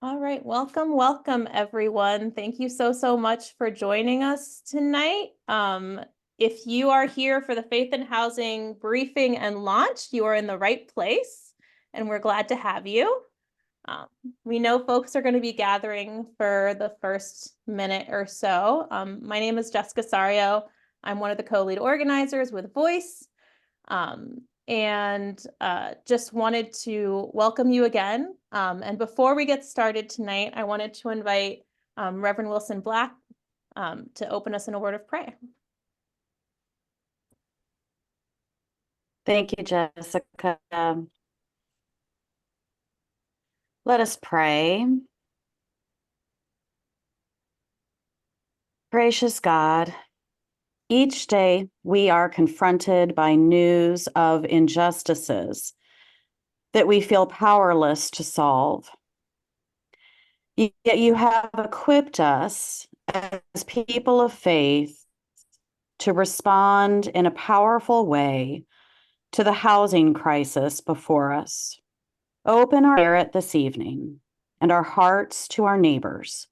All right, welcome everyone. Thank you so much for joining us tonight. If you are here for the Faith and Housing briefing and launch, you are in the right place, and we're glad to have you. We know folks are going to be gathering for the first minute or so. My name is Jessica Sario. I'm one of the co-lead organizers with Voice. Just wanted to welcome you again. And before we get started tonight, I wanted to invite Reverend Wilson Black to open us in a word of prayer. Thank you, Jessica. Let us pray. Gracious God, each day we are confronted by news of injustices that we feel powerless to solve. Yet you have equipped us as people of faith to respond in a powerful way to the housing crisis before us. Open our spirit this evening and our hearts to our neighbors,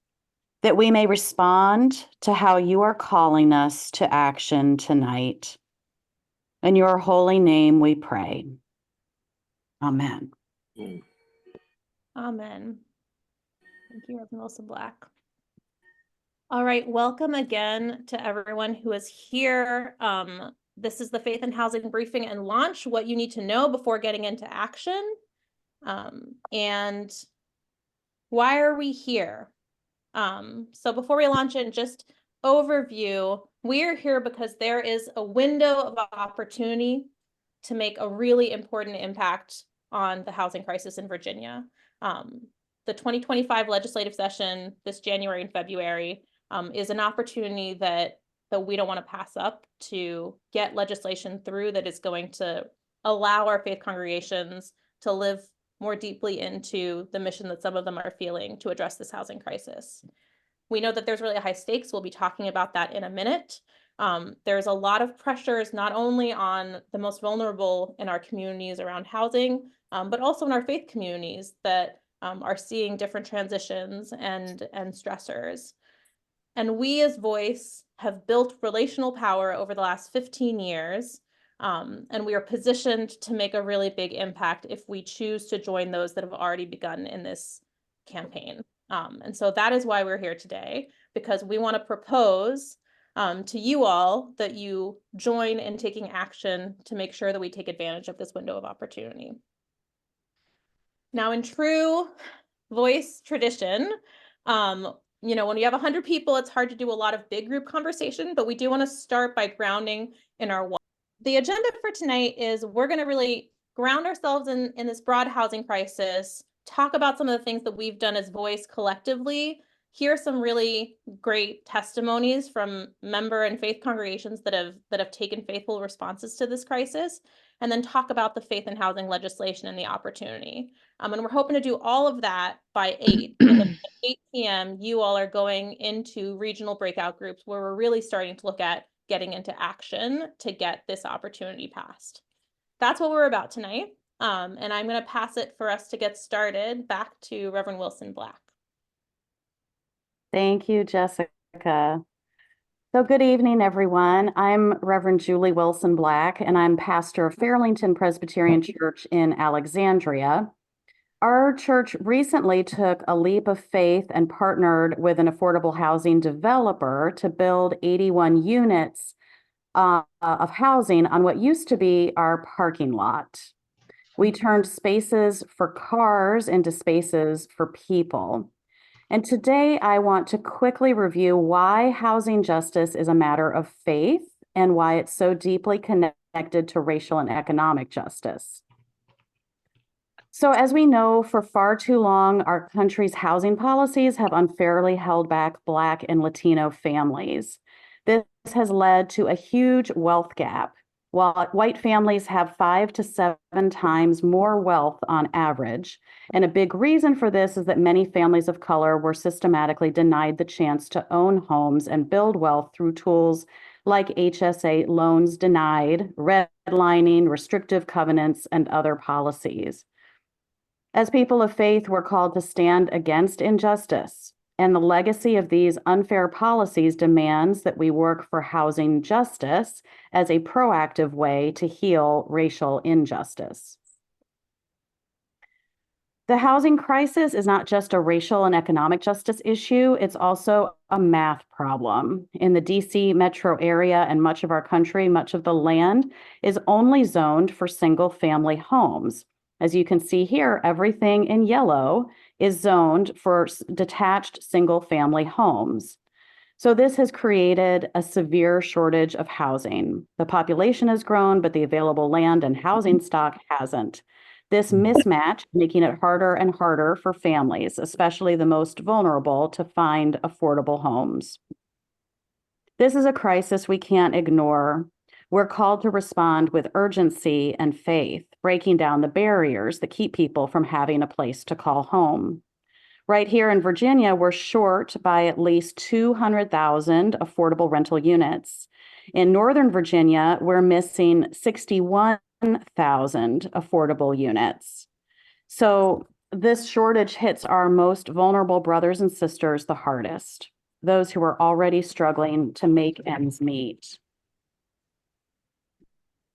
that we may respond to how you are calling us to action tonight. In your holy name we pray. Amen. Amen. Thank you, Reverend Wilson Black. All right, welcome again to everyone who is here. This is the Faith and Housing briefing and launch, what you need to know before getting into action. And why are we here? So before we launch in, just overview, we're here because there is a window of opportunity to make a really important impact on the housing crisis in Virginia. The 2025 legislative session this January and February is an opportunity that we don't want to pass up to get legislation through that is going to allow our faith congregations to live more deeply into the mission that some of them are feeling to address this housing crisis. We know that there's really high stakes. We'll be talking about that in a minute. There's a lot of pressures, not only on the most vulnerable in our communities around housing, but also in our faith communities that are seeing different transitions and stressors. And we as Voice have built relational power over the last 15 years. And we are positioned to make a really big impact if we choose to join those that have already begun in this campaign. And so that is why we're here today, because we want to propose to you all that you join in taking action to make sure that we take advantage of this window of opportunity. Now, in true Voice tradition, when you have 100 people, it's hard to do a lot of big group conversation, but we do want to start by grounding in our why. The agenda for tonight is we're going to really ground ourselves in this broad housing crisis, talk about some of the things that we've done as Voice collectively, hear some really great testimonies from member and faith congregations that have taken faithful responses to this crisis, and then talk about the faith and housing legislation and the opportunity. And we're hoping to do all of that by 8. And at 8 p.m., you all are going into regional breakout groups where we're really starting to look at getting into action to get this opportunity passed. That's what we're about tonight. And I'm going to pass it for us to get started back to Reverend Wilson Black. Thank you, Jessica. So good evening, everyone. I'm Reverend Julie Wilson Black, and I'm pastor of Fairlington Presbyterian Church in Alexandria. Our church recently took a leap of faith and partnered with an affordable housing developer to build 81 units of housing on what used to be our parking lot. We turned spaces for cars into spaces for people. And today I want to quickly review why housing justice is a matter of faith and why it's so deeply connected to racial and economic justice. So as we know, for far too long, our country's housing policies have unfairly held back Black and Latino families. This has led to a huge wealth gap. While white families have 5 to 7 times more wealth on average. And a big reason for this is that many families of color were systematically denied the chance to own homes and build wealth through tools like HSA loans denied, redlining, restrictive covenants, and other policies. As people of faith, we're called to stand against injustice, and the legacy of these unfair policies demands that we work for housing justice as a proactive way to heal racial injustice. The housing crisis is not just a racial and economic justice issue, it's also a math problem. In the DC metro area and much of our country, much of the land is only zoned for single-family homes. As you can see here, everything in yellow is zoned for detached single-family homes. So this has created a severe shortage of housing. The population has grown, but the available land and housing stock hasn't. This mismatch making it harder and harder for families, especially the most vulnerable, to find affordable homes. This is a crisis we can't ignore. We're called to respond with urgency and faith, breaking down the barriers that keep people from having a place to call home. Right here in Virginia, we're short by at least 200,000 affordable rental units. In Northern Virginia, we're missing 61,000 affordable units. So this shortage hits our most vulnerable brothers and sisters the hardest, those who are already struggling to make ends meet.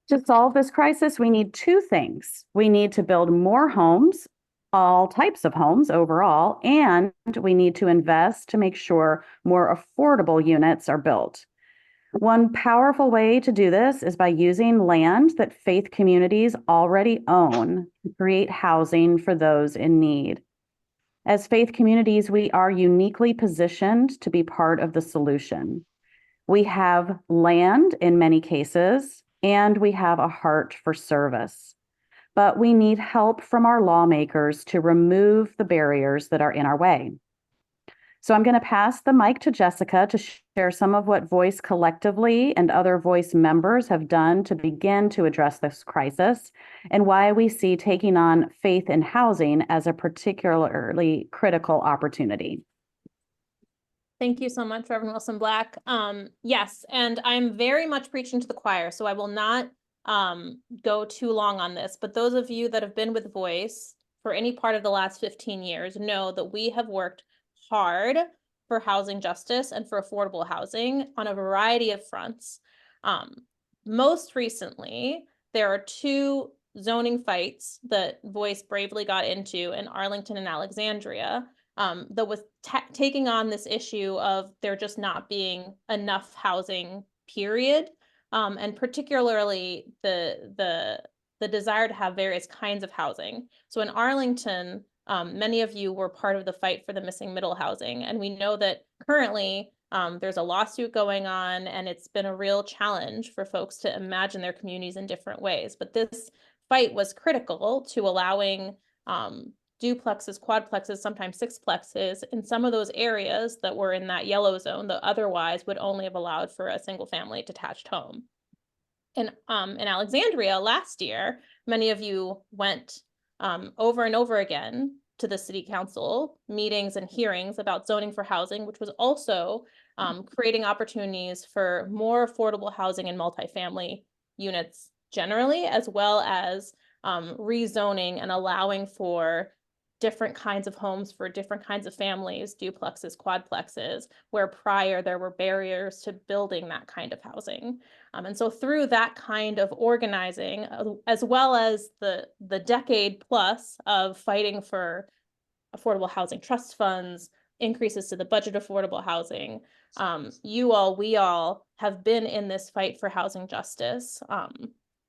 To solve this crisis, we need two things. We need to build more homes, all types of homes overall, and we need to invest to make sure more affordable units are built. One powerful way to do this is by using land that faith communities already own to create housing for those in need. As faith communities, we are uniquely positioned to be part of the solution. We have land in many cases, and we have a heart for service. But we need help from our lawmakers to remove the barriers that are in our way. So I'm going to pass the mic to Jessica to share some of what Voice collectively and other Voice members have done to begin to address this crisis and why we see taking on faith in housing as a particularly critical opportunity. Thank you so much, Reverend Wilson Black. Yes, and I'm very much preaching to the choir, so I will not go too long on this, but those of you that have been with Voice for any part of the last 15 years know that we have worked hard for housing justice and for affordable housing on a variety of fronts. Most recently, there are two zoning fights that Voice bravely got into in Arlington and Alexandria that was taking on this issue of there just not being enough housing, period. And particularly the desire to have various kinds of housing. So in Arlington, many of you were part of the fight for the missing middle housing, and we know that currently there's a lawsuit going on, and it's been a real challenge for folks to imagine their communities in different ways. But this fight was critical to allowing duplexes, quadplexes, sometimes sixplexes in some of those areas that were in that yellow zone that otherwise would only have allowed for a single family detached home. In Alexandria last year, many of you went over and over again to the city council meetings and hearings about zoning for housing, which was also creating opportunities for more affordable housing and multifamily units generally, as well as rezoning and allowing for different kinds of homes for different kinds of families, duplexes, quadplexes, where prior there were barriers to building that kind of housing. And so through that kind of organizing, as well as the decade plus of fighting for affordable housing trust funds, increases to the budget affordable housing, we all have been in this fight for housing justice,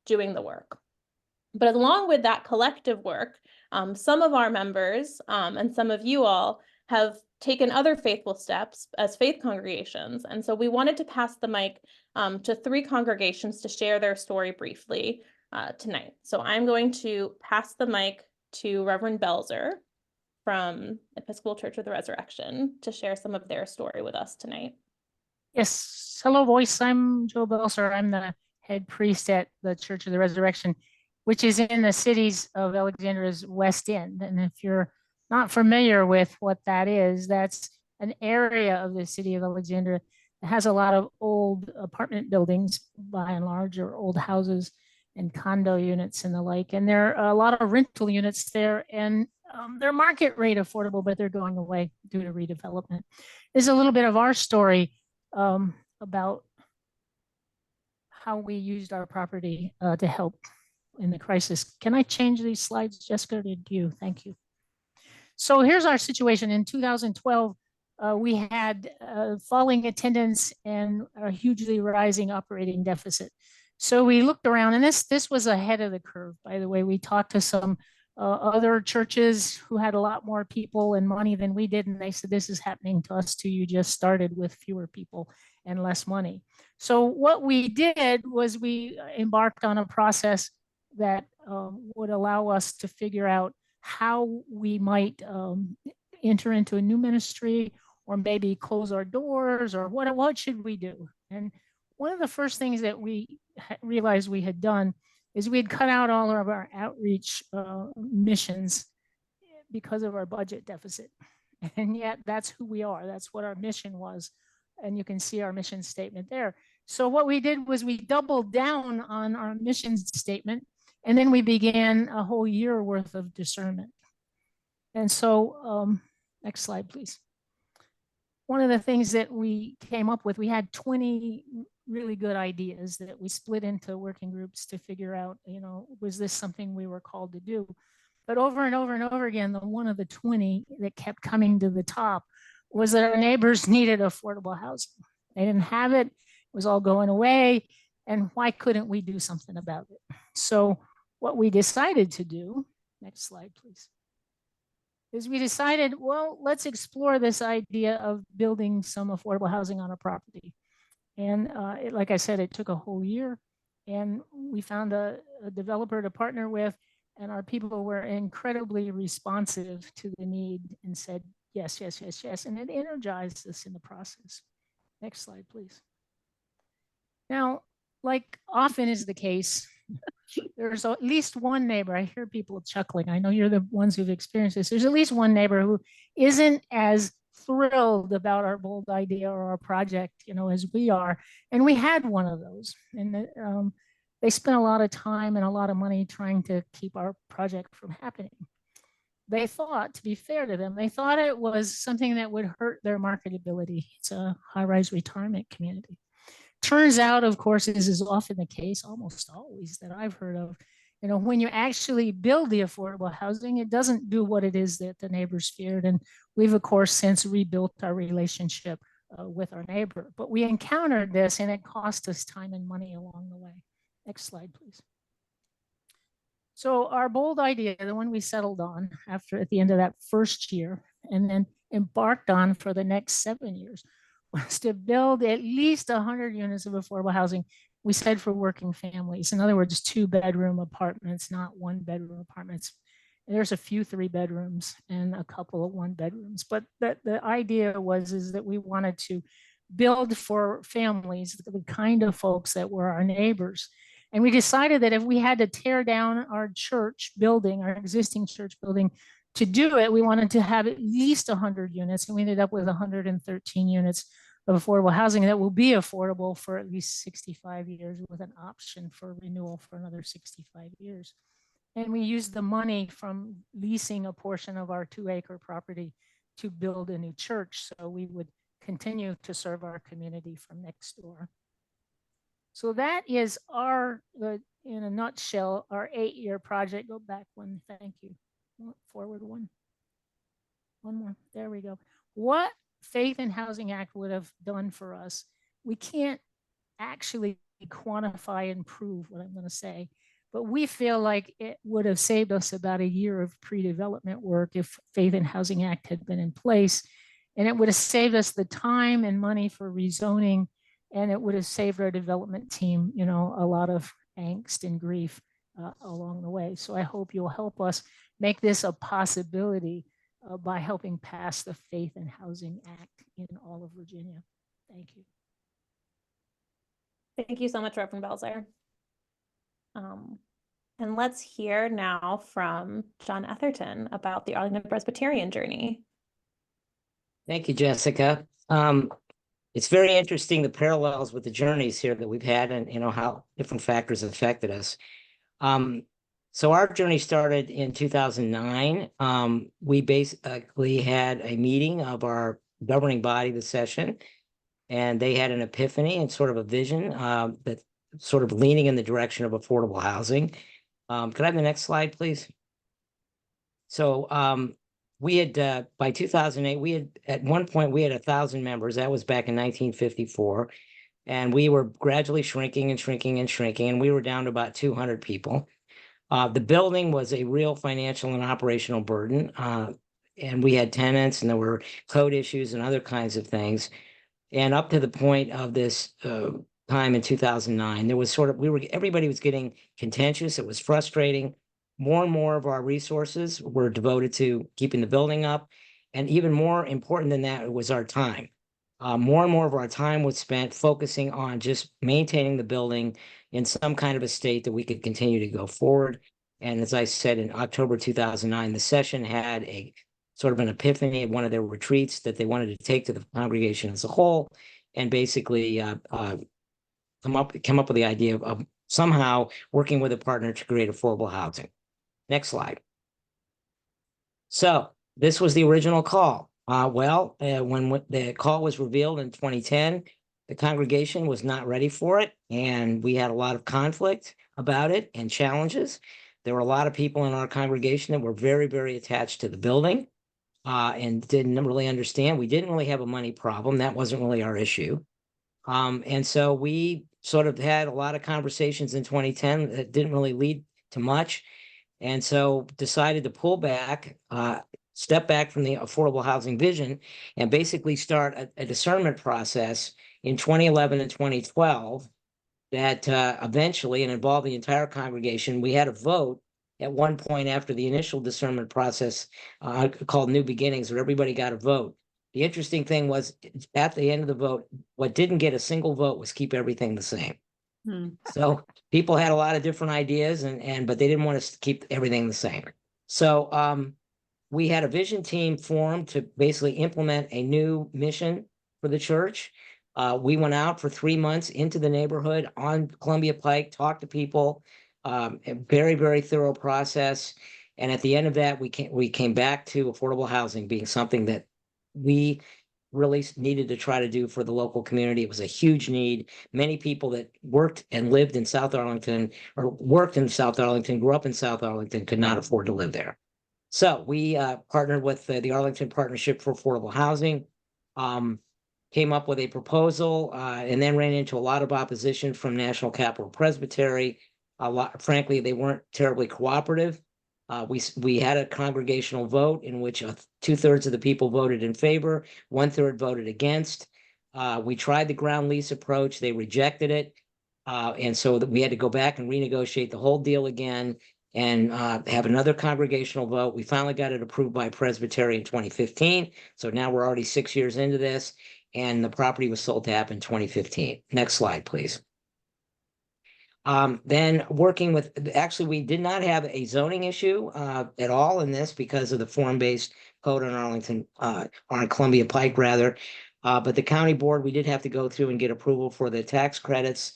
doing the work. But along with that collective work, some of our members and some of you all have taken other faithful steps as faith congregations. And so we wanted to pass the mic to three congregations to share their story briefly tonight. So I'm going to pass the mic to Reverend Belzer from Episcopal Church of the Resurrection to share some of their story with us tonight. Yes. Hello, Voice. I'm Joe Belser. I'm the head priest at the Church of the Resurrection, which is in the cities of Alexandria's West End. And if you're not familiar with what that is, that's an area of the city of Alexandria that has a lot of old apartment buildings, by and large, or old houses and condo units and the like. And there are a lot of rental units there. And they're market rate affordable, but they're going away due to redevelopment. This is a little bit of our story about how we used our property to help in the crisis. Can I change these slides, Jessica, or did you? Thank you. So here's our situation. In 2012, we had falling attendance and a hugely rising operating deficit. So we looked around, and this was ahead of the curve, by the way. We talked to some other churches who had a lot more people and money than we did, and they said, this is happening to us too. You just started with fewer people and less money. So what we did was we embarked on a process that would allow us to figure out how we might enter into a new ministry, or maybe close our doors, or what should we do? And one of the first things that we realized we had done is we had cut out all of our outreach missions because of our budget deficit. And yet that's who we are. That's what our mission was. And you can see our mission statement there. So what we did was we doubled down on our mission statement, and then we began a whole year worth of discernment. And so, next slide, please. One of the things that we came up with, we had 20 really good ideas that we split into working groups to figure out, was this something we were called to do? But over and over and over again, the one of the 20 that kept coming to the top was that our neighbors needed affordable housing. They didn't have it. It was all going away. And why couldn't we do something about it? So what we decided to do, next slide, please, is we decided, well, let's explore this idea of building some affordable housing on a property. And like I said, it took a whole year, and we found a developer to partner with, and our people were incredibly responsive to the need and said, yes, yes, yes, yes. And it energized us in the process. Next slide, please. Now, like often is the case, there's at least one neighbor. I hear people chuckling. I know you're the ones who've experienced this. There's at least one neighbor who isn't as thrilled about our bold idea or our project, as we are. And we had one of those. And they spent a lot of time and a lot of money trying to keep our project from happening. They thought, to be fair to them, they thought it was something that would hurt their marketability. It's a high-rise retirement community. Turns out, of course, this is often the case, almost always that I've heard of, when you actually build the affordable housing, it doesn't do what it is that the neighbors feared. And we've, of course, since rebuilt our relationship with our neighbor. But we encountered this, and it cost us time and money along the way. Next slide, please. So our bold idea, the one we settled on at the end of that first year, and then embarked on for the next 7 years, was to build at least 100 units of affordable housing. We said for working families. In other words, 2-bedroom apartments, not 1-bedroom apartments. There's a few 3-bedrooms and a couple of 1-bedrooms. But the idea is that we wanted to build for families, the kind of folks that were our neighbors. And we decided that if we had to tear down our church building, our existing church building, to do it, we wanted to have at least 100 units, and we ended up with 113 units of affordable housing that will be affordable for at least 65 years with an option for renewal for another 65 years. And we used the money from leasing a portion of our 2-acre property to build a new church, so we would continue to serve our community from next door. So that is in a nutshell, our 8-year project. Go back one, thank you. Forward one. One more, there we go. What Faith and Housing Act would have done for us, we can't actually quantify and prove what I'm going to say, but we feel like it would have saved us about a year of pre-development work if Faith and Housing Act had been in place, and it would have saved us the time and money for rezoning, and it would have saved our development team, a lot of angst and grief along the way. So I hope you'll help us make this a possibility by helping pass the Faith and Housing Act in all of Virginia. Thank you. Thank you so much, Reverend Belzer. And let's hear now from John Etherton about the Arlington Presbyterian journey. Thank you, Jessica. It's very interesting, the parallels with the journeys here that we've had, and how different factors affected us. So our journey started in 2009. We basically had a meeting of our governing body, the session, and they had an epiphany and sort of a vision that sort of leaning in the direction of affordable housing. Could I have the next slide, please? So we had by 2008, we had at one point we had 1,000 members. That was back in 1954, and we were gradually shrinking and shrinking and shrinking, and we were down to about 200 people. The building was a real financial and operational burden, and we had tenants, and there were code issues and other kinds of things. And up to the point of this time in 2009, there was sort of everybody was getting contentious. It was frustrating. More and more of our resources were devoted to keeping the building up, and even more important than that, it was our time. More and more of our time was spent focusing on just maintaining the building in some kind of a state that we could continue to go forward. And as I said, in October 2009, the session had a sort of an epiphany at one of their retreats that they wanted to take to the congregation as a whole, and basically come up with the idea of somehow working with a partner to create affordable housing. Next slide. So this was the original call. When the call was revealed in 2010, the congregation was not ready for it, and we had a lot of conflict about it and challenges. There were a lot of people in our congregation that were very, very attached to the building and didn't really understand. We didn't really have a money problem. That wasn't really our issue. And so we sort of had a lot of conversations in 2010 that didn't really lead to much. And so decided to pull back, step back from the affordable housing vision, and basically start a discernment process in 2011 and 2012 that eventually, and involved the entire congregation, we had a vote at one point after the initial discernment process called New Beginnings, where everybody got a vote. The interesting thing was at the end of the vote, what didn't get a single vote was keep everything the same. So people had a lot of different ideas, but they didn't want us to keep everything the same. So we had a vision team formed to basically implement a new mission for the church. We went out for 3 months into the neighborhood on Columbia Pike, talked to people, a very, very thorough process. And at the end of that, we came back to affordable housing being something that we really needed to try to do for the local community. It was a huge need. Many people that worked and lived in South Arlington, or worked in South Arlington, grew up in South Arlington, could not afford to live there. So we partnered with the Arlington Partnership for Affordable Housing, came up with a proposal, and then ran into a lot of opposition from National Capital Presbytery. Frankly, they weren't terribly cooperative. We had a congregational vote in which 2/3 of the people voted in favor, 1/3 voted against. We tried the ground lease approach, they rejected it. And so we had to go back and renegotiate the whole deal again and have another congregational vote. We finally got it approved by Presbytery in 2015. So now we're already 6 years into this, and the property was sold to HAP in 2015. Next slide, please. Then working with, actually, we did not have a zoning issue at all in this because of the form-based code on Arlington, on Columbia Pike rather. But the county board, we did have to go through and get approval for the tax credits.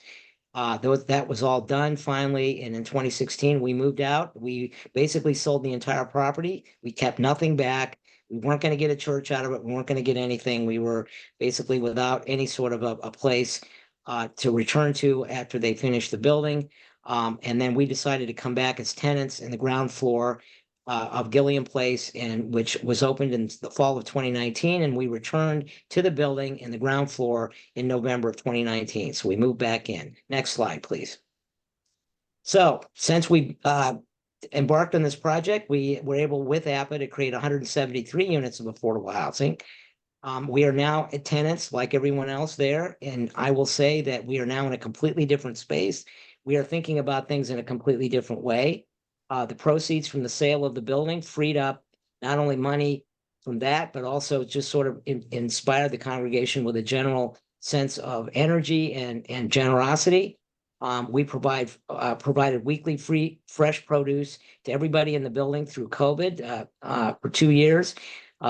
That was all done finally. And in 2016, we moved out. We basically sold the entire property. We kept nothing back. We weren't going to get a church out of it. We weren't going to get anything. We were basically without any sort of a place to return to after they finished the building. And then we decided to come back as tenants in the ground floor of Gilliam Place, and which was opened in the fall of 2019. And we returned to the building in the ground floor in November of 2019. So we moved back in. Next slide, please. So since we embarked on this project, we were able with APA to create 173 units of affordable housing. We are now tenants like everyone else there. And I will say that we are now in a completely different space. We are thinking about things in a completely different way. The proceeds from the sale of the building freed up not only money from that, but also just sort of inspired the congregation with a general sense of energy and generosity. We provided weekly free fresh produce to everybody in the building through COVID for 2 years.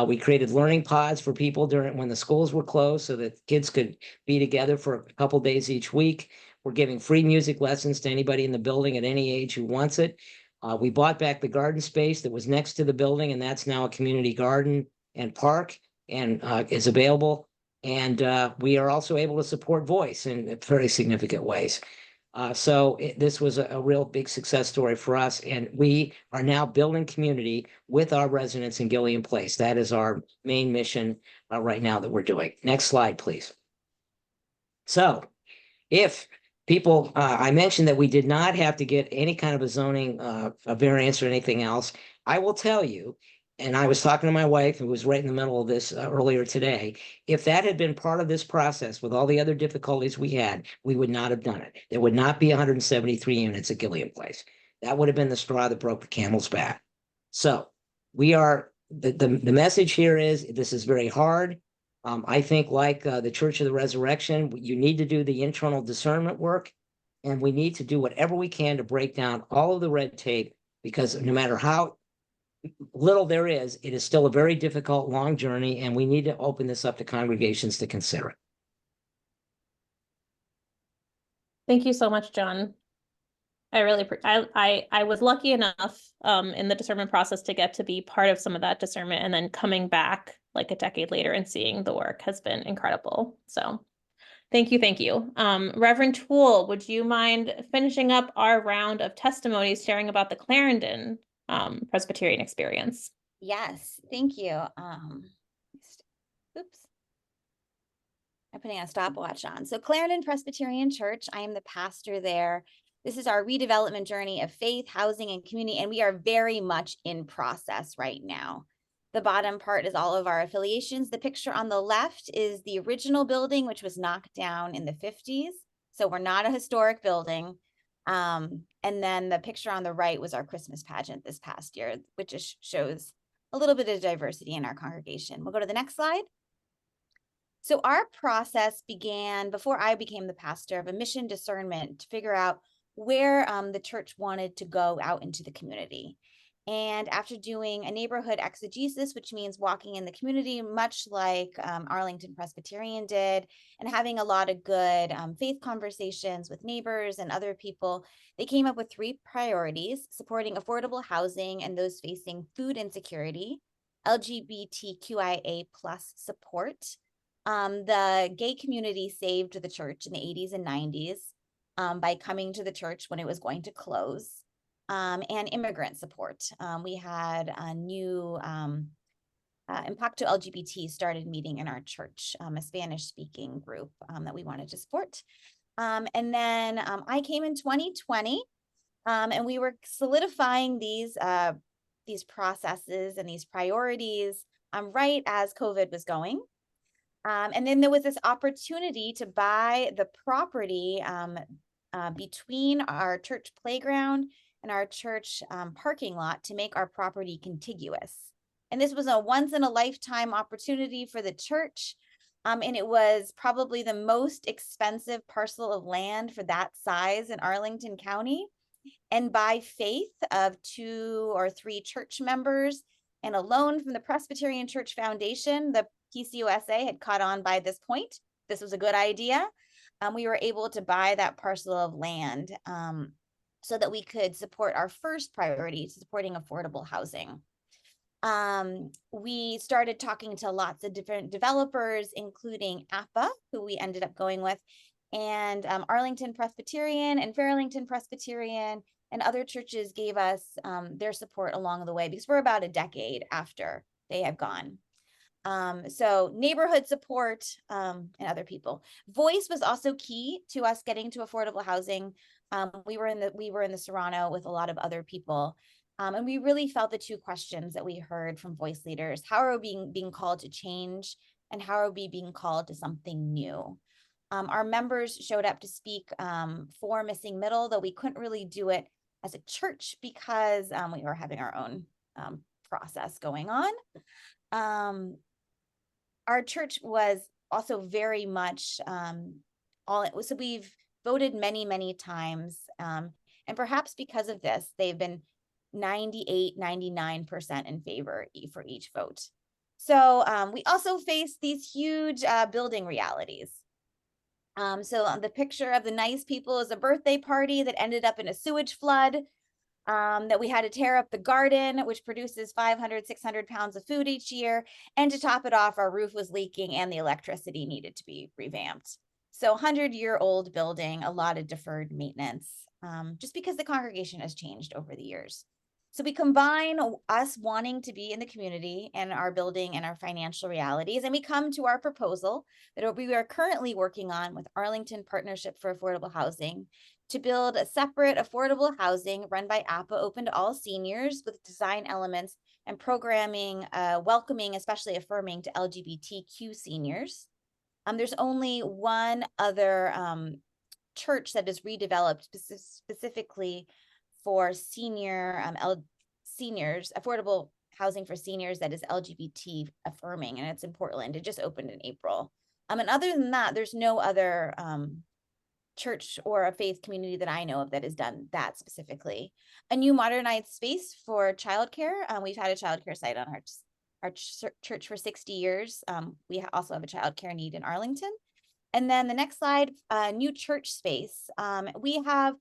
We created learning pods for people when the schools were closed so that kids could be together for a couple days each week. We're giving free music lessons to anybody in the building at any age who wants it. We bought back the garden space that was next to the building, and that's now a community garden and park and is available. And we are also able to support voice in very significant ways. This was a real big success story for us, and we are now building community with our residents in Gilliam Place. That is our main mission right now that we're doing. Next slide, please. So if people, I mentioned that we did not have to get any kind of a zoning a variance or anything else. I will tell you, and I was talking to my wife, who was right in the middle of this earlier today. If that had been part of this process with all the other difficulties we had, we would not have done it. There would not be 173 units at Gilliam Place. That would have been the straw that broke the camel's back. So we are, the message here is this is very hard. I think like the Church of the Resurrection, you need to do the internal discernment work, and we need to do whatever we can to break down all of the red tape, because no matter how little there is, it is still a very difficult, long journey, and we need to open this up to congregations to consider it. Thank you so much, John. I really, I was lucky enough in the discernment process to get to be part of some of that discernment, and then coming back like a decade later and seeing the work has been incredible. So thank you, thank you. Reverend Toole, would you mind finishing up our round of testimonies, sharing about the Clarendon Presbyterian experience? Yes, thank you. Oops. I'm putting a stopwatch on. So Clarendon Presbyterian Church, I am the pastor there. This is our redevelopment journey of faith, housing, and community, and we are very much in process right now. The bottom part is all of our affiliations. The picture on the left is the original building, which was knocked down in the 50s. So we're not a historic building. And then the picture on the right was our Christmas pageant this past year, which just shows a little bit of diversity in our congregation. We'll go to the next slide. So our process began before I became the pastor of a mission discernment to figure out where the church wanted to go out into the community. And after doing a neighborhood exegesis, which means walking in the community, much like Arlington Presbyterian did, and having a lot of good faith conversations with neighbors and other people, they came up with 3 priorities: supporting affordable housing and those facing food insecurity, LGBTQIA+ support. The gay community saved the church in the 80s and 90s by coming to the church when it was going to close. And immigrant support. We had a new Impacto LGBT started meeting in our church, a Spanish-speaking group that we wanted to support. And then I came in 2020, and we were solidifying these processes and these priorities right as COVID was going. And then there was this opportunity to buy the property between our church playground and our church parking lot to make our property contiguous. And this was a once-in-a-lifetime opportunity for the church. And it was probably the most expensive parcel of land for that size in Arlington County. And by faith of 2 or 3 church members and a loan from the Presbyterian Church Foundation, the PCUSA had caught on by this point. This was a good idea. We were able to buy that parcel of land so that we could support our first priority, supporting affordable housing. We started talking to lots of different developers, including APA, who we ended up going with, and Arlington Presbyterian and Fairlington Presbyterian, and other churches gave us their support along the way, because we're about a decade after they have gone. So neighborhood support and other people. Voice was also key to us getting to affordable housing. We were in the Serrano with a lot of other people. And we really felt the 2 questions that we heard from voice leaders: how are we being called to change, and how are we being called to something new? Our members showed up to speak for Missing Middle, though we couldn't really do it as a church because we were having our own process going on. Our church was also very much so we've voted many, many times. And perhaps because of this, they've been 98, 99% in favor for each vote. So we also face these huge building realities. So the picture of the nice people is a birthday party that ended up in a sewage flood. that we had to tear up the garden, which produces 500, 600 pounds of food each year. And to top it off, our roof was leaking and the electricity needed to be revamped. So 100-year-old building, a lot of deferred maintenance, just because the congregation has changed over the years. So we combine us wanting to be in the community and our building and our financial realities, and we come to our proposal that we are currently working on with Arlington Partnership for Affordable Housing to build a separate affordable housing run by APA, open to all seniors, with design elements and programming welcoming, especially affirming, to LGBTQ seniors. There's only one other church that is redeveloped specifically for seniors, affordable housing for seniors that is LGBT affirming, and it's in Portland. It just opened in April. And other than that, there's no other church or a faith community that I know of that has done that specifically. A new modernized space for childcare. We've had a childcare site on our church for 60 years. We also have a childcare need in Arlington. And then the next slide, new church space. We have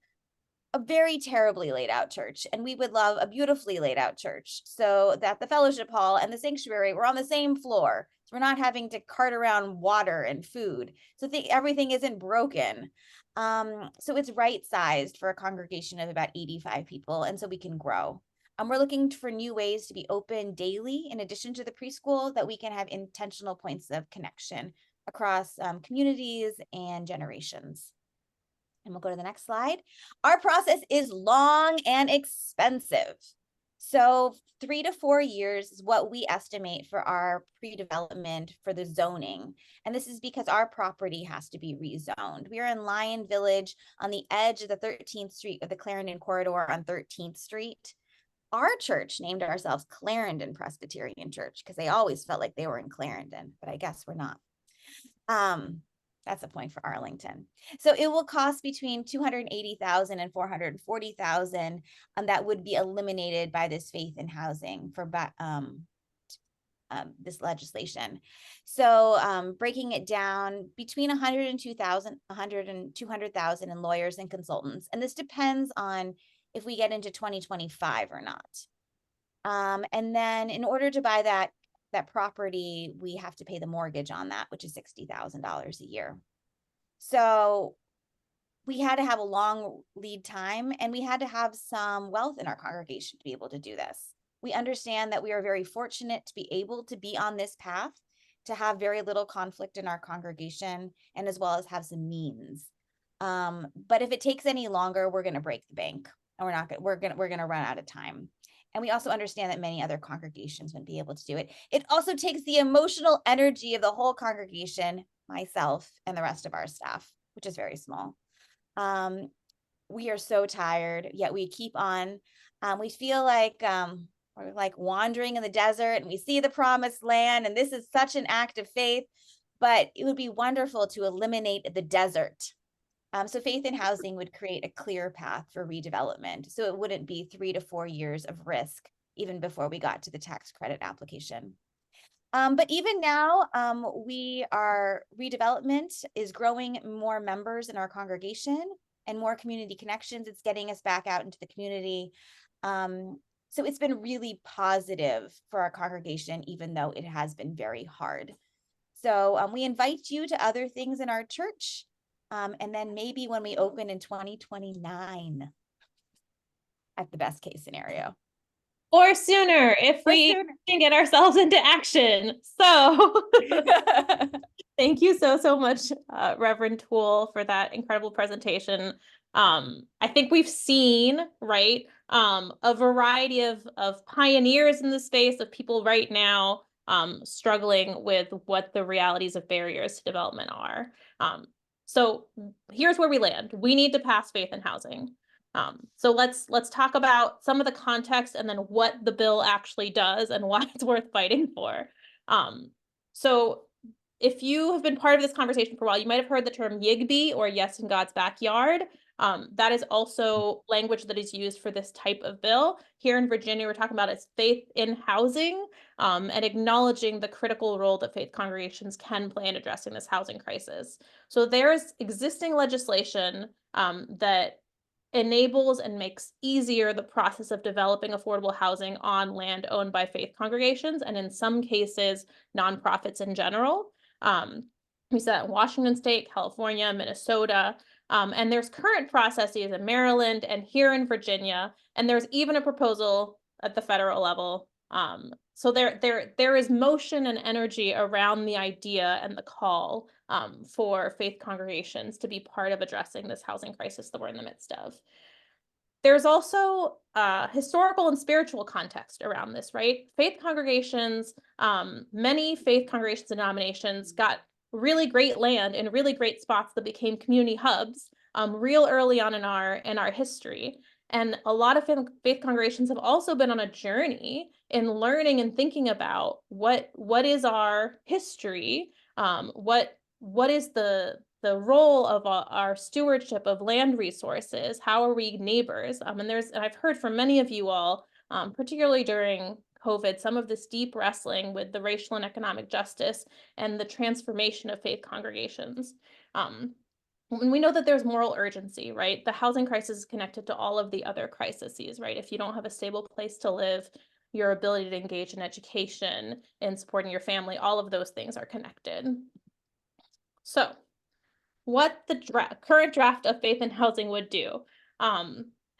a very terribly laid out church, and we would love a beautifully laid out church so that the fellowship hall and the sanctuary were on the same floor. So we're not having to cart around water and food. So everything isn't broken. So it's right sized for a congregation of about 85 people. And so we can grow. We're looking for new ways to be open daily, in addition to the preschool, that we can have intentional points of connection across communities and generations. And we'll go to the next slide. Our process is long and expensive. So 3 to 4 years is what we estimate for our pre-development for the zoning. And this is because our property has to be rezoned. We are in Lion Village on the edge of the 13th Street of the Clarendon corridor on 13th Street. Our church named ourselves Clarendon Presbyterian Church because they always felt like they were in Clarendon, but I guess we're not. That's a point for Arlington. So it will cost between $280,000 and $440,000, that would be eliminated by this faith in housing for this legislation. So breaking it down, between $102,000, $100,000 and $200,000 in lawyers and consultants, and this depends on if we get into 2025 or not. And then in order to buy that property, we have to pay the mortgage on that, which is $60,000 a year. So we had to have a long lead time, and we had to have some wealth in our congregation to be able to do this. We understand that we are very fortunate to be able to be on this path, to have very little conflict in our congregation, and as well as have some means. But if it takes any longer, we're going to break the bank, and we're going to run out of time. And we also understand that many other congregations wouldn't be able to do it. It also takes the emotional energy of the whole congregation, myself, and the rest of our staff, which is very small. We are so tired, yet we keep on. We feel like we're like wandering in the desert, and we see the promised land, and this is such an act of faith, but it would be wonderful to eliminate the desert. So faith in housing would create a clear path for redevelopment. So it wouldn't be 3 to 4 years of risk, even before we got to the tax credit application. But even now, redevelopment is growing more members in our congregation and more community connections. It's getting us back out into the community. So it's been really positive for our congregation, even though it has been very hard. So we invite you to other things in our church. And then maybe when we open in 2029, at the best case scenario. Or sooner if we can get ourselves into action. So thank you so much, Reverend Toole, for that incredible presentation. I think we've seen, right, a variety of pioneers in the space, of people right now struggling with what the realities of barriers to development are. So here's where we land. We need to pass faith in housing. So let's talk about some of the context and then what the bill actually does and why it's worth fighting for. So if you have been part of this conversation for a while, you might have heard the term YIGBY, or Yes in God's Backyard. That is also language that is used for this type of bill. Here in Virginia, we're talking about its faith in housing, and acknowledging the critical role that faith congregations can play in addressing this housing crisis. So there's existing legislation that enables and makes easier the process of developing affordable housing on land owned by faith congregations, and in some cases, nonprofits in general. We saw that in Washington State, California, Minnesota, and there's current processes in Maryland and here in Virginia, and there's even a proposal at the federal level. So there is motion and energy around the idea and the call for faith congregations to be part of addressing this housing crisis that we're in the midst of. There's also historical and spiritual context around this, right? Faith congregations, many faith congregations and denominations got really great land in really great spots that became community hubs real early on in our history. And a lot of faith congregations have also been on a journey in learning and thinking about what is our history, what is the role of our stewardship of land resources, how are we neighbors? And I've heard from many of you all, particularly during COVID, some of this deep wrestling with the racial and economic justice and the transformation of faith congregations. And we know that there's moral urgency, right? The housing crisis is connected to all of the other crises, right? If you don't have a stable place to live, your ability to engage in education and supporting your family, all of those things are connected. So what the current draft of Faith and Housing would do.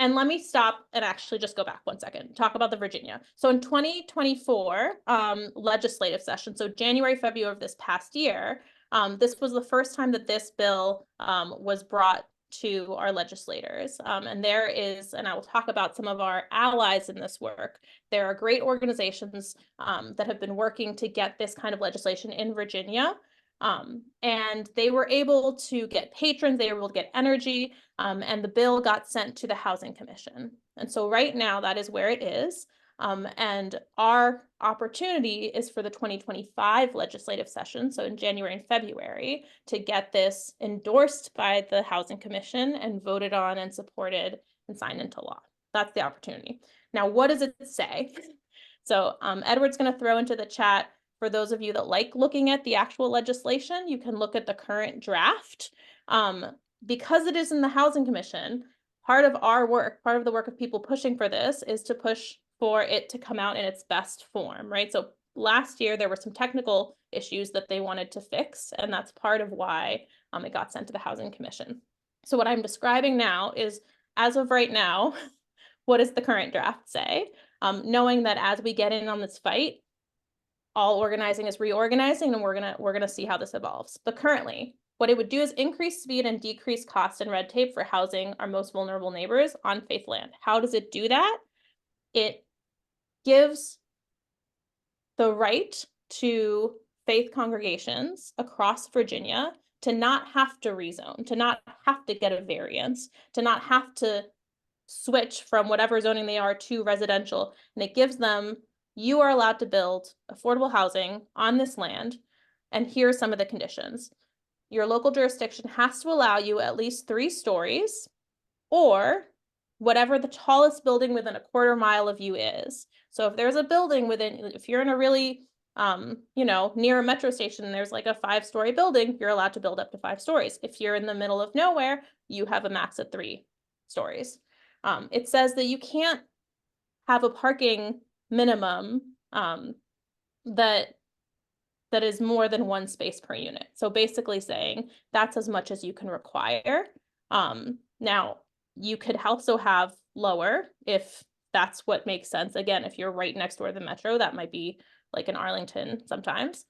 And let me stop and actually just go back one second, talk about the Virginia. So in 2024 legislative session, so January, February of this past year, this was the first time that this bill was brought to our legislators. And I will talk about some of our allies in this work. There are great organizations that have been working to get this kind of legislation in Virginia. And they were able to get patrons, they were able to get energy, and the bill got sent to the Housing Commission. And so right now that is where it is. And our opportunity is for the 2025 legislative session, so in January and February, to get this endorsed by the Housing Commission and voted on and supported and signed into law. That's the opportunity. Now, what does it say? So Edward's going to throw into the chat, for those of you that like looking at the actual legislation, you can look at the current draft. Because it is in the Housing Commission, part of our work, part of the work of people pushing for this is to push for it to come out in its best form, right? So last year, there were some technical issues that they wanted to fix, and that's part of why it got sent to the Housing Commission. So what I'm describing now is, as of right now, what does the current draft say? Knowing that as we get in on this fight, all organizing is reorganizing, and we're gonna see how this evolves. But currently, what it would do is increase speed and decrease cost and red tape for housing our most vulnerable neighbors on faith land. How does it do that? It gives the right to faith congregations across Virginia to not have to rezone, to not have to get a variance, to not have to switch from whatever zoning they are to residential. And it gives them, you are allowed to build affordable housing on this land, and here are some of the conditions. Your local jurisdiction has to allow you at least 3 stories, or whatever the tallest building within a quarter mile of you is. So if there's a building if you're in a really, near a metro station, and there's like a 5-story building, you're allowed to build up to 5 stories. If you're in the middle of nowhere, you have a max of 3 stories. It says that you can't have a parking minimum that is more than 1 space per unit. So basically saying that's as much as you can require. Now, you could also have lower if that's what makes sense. Again, if you're right next door to the metro, that might be like in Arlington sometimes.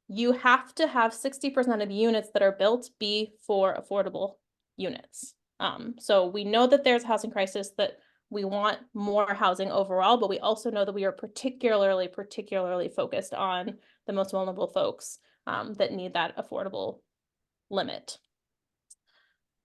You have to have 60% of units that are built be for affordable units. So we know that there's a housing crisis, that we want more housing overall, but we also know that we are particularly focused on the most vulnerable folks that need that affordable limit.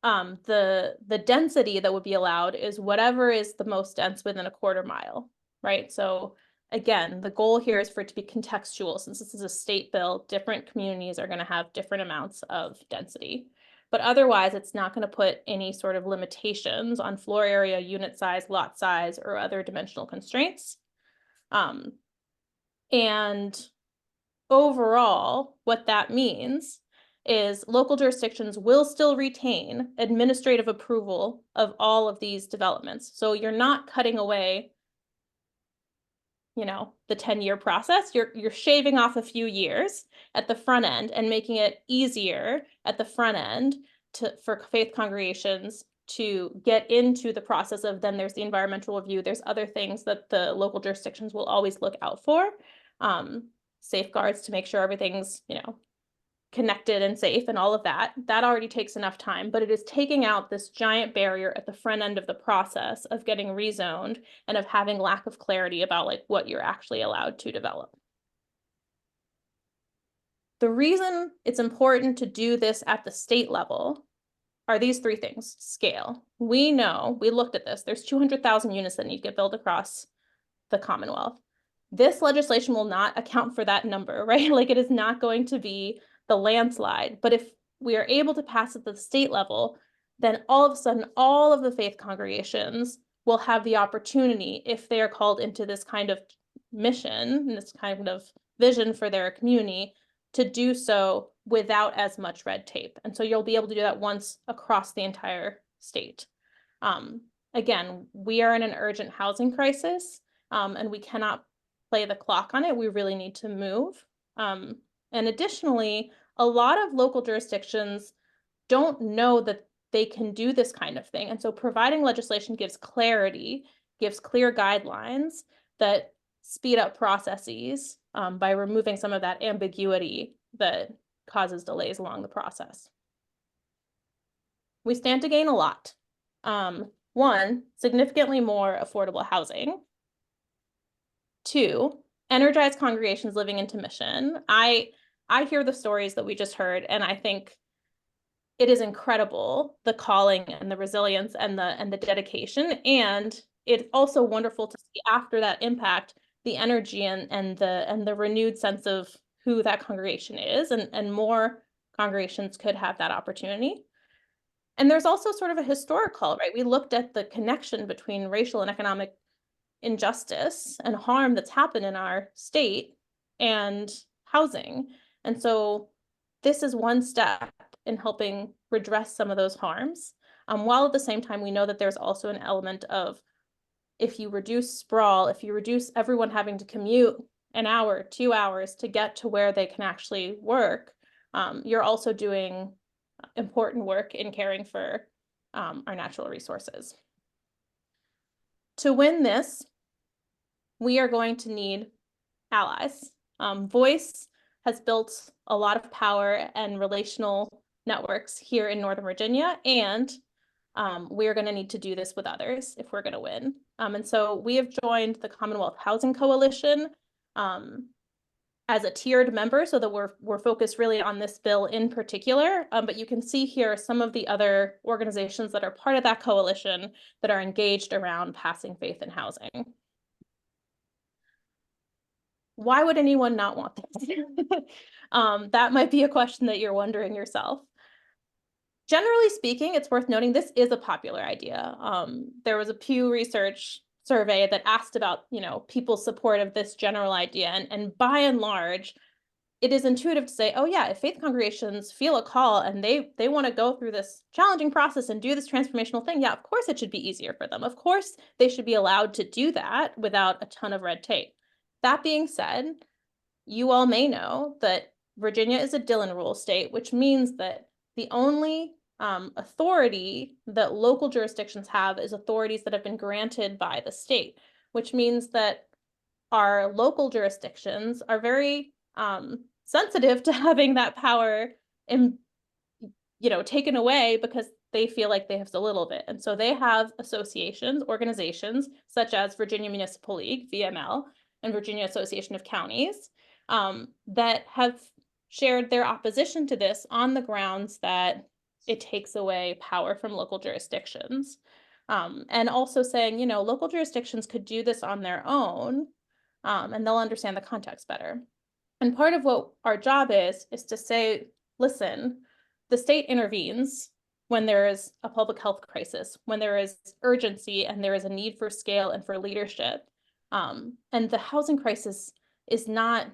The density that would be allowed is whatever is the most dense within a quarter mile, right? So again, the goal here is for it to be contextual. Since this is a state bill, different communities are going to have different amounts of density. But otherwise, it's not going to put any sort of limitations on floor area, unit size, lot size, or other dimensional constraints. And overall, what that means is local jurisdictions will still retain administrative approval of all of these developments. So you're not cutting away, you know, the 10-year process. You're shaving off a few years at the front end and making it easier at the front end for faith congregations to get into the process of, then there's the environmental review. There's other things that the local jurisdictions will always look out for, safeguards to make sure everything's, you know, connected and safe and all of that. That already takes enough time, but it is taking out this giant barrier at the front end of the process of getting rezoned and of having lack of clarity about like what you're actually allowed to develop. The reason it's important to do this at the state level are these three things. Scale. We know, we looked at this, there's 200,000 units that need to get built across the Commonwealth. This legislation will not account for that number, right? Like it is not going to be the landslide. But if we are able to pass at the state level, then all of a sudden, all of the faith congregations will have the opportunity, if they are called into this kind of mission, this kind of vision for their community, to do so without as much red tape. And so you'll be able to do that once across the entire state. Again, we are in an urgent housing crisis, and we cannot play the clock on it. We really need to move. And additionally, a lot of local jurisdictions don't know that they can do this kind of thing. And so providing legislation gives clarity, gives clear guidelines that speed up processes by removing some of that ambiguity that causes delays along the process. We stand to gain a lot. One, significantly more affordable housing. Two, energized congregations living into mission. I hear the stories that we just heard, and I think it is incredible, the calling and the resilience and the dedication. And it's also wonderful to see after that impact, the energy and the renewed sense of who that congregation is, and more congregations could have that opportunity. And there's also sort of a historic call, right? We looked at the connection between racial and economic injustice and harm that's happened in our state and housing. And so this is one step in helping redress some of those harms, while at the same time we know that there's also an element of, if you reduce sprawl, if you reduce everyone having to commute an hour, 2 hours to get to where they can actually work, you're also doing important work in caring for our natural resources. To win this, we are going to need allies. Voice has built a lot of power and relational networks here in Northern Virginia, and we are going to need to do this with others if we're going to win. And so we have joined the Commonwealth Housing Coalition as a tiered member, so that we're focused really on this bill in particular. But you can see here some of the other organizations that are part of that coalition that are engaged around passing faith in housing. Why would anyone not want this? That might be a question that you're wondering yourself. Generally speaking, it's worth noting this is a popular idea. There was a Pew Research survey that asked about, you know, people's support of this general idea, and by and large, it is intuitive to say, oh yeah, if faith congregations feel a call and they want to go through this challenging process and do this transformational thing, yeah, of course it should be easier for them. Of course they should be allowed to do that without a ton of red tape. That being said, you all may know that Virginia is a Dillon Rule state, which means that the only authority that local jurisdictions have is authorities that have been granted by the state, which means that our local jurisdictions are very sensitive to having that power taken away, because they feel like they have a little bit. And so they have associations, organizations such as Virginia Municipal League, VML, and Virginia Association of Counties that have shared their opposition to this on the grounds that it takes away power from local jurisdictions. And also saying, local jurisdictions could do this on their own, and they'll understand the context better. And part of what our job is to say, listen, the state intervenes when there is a public health crisis, when there is urgency and there is a need for scale and for leadership. And the housing crisis is not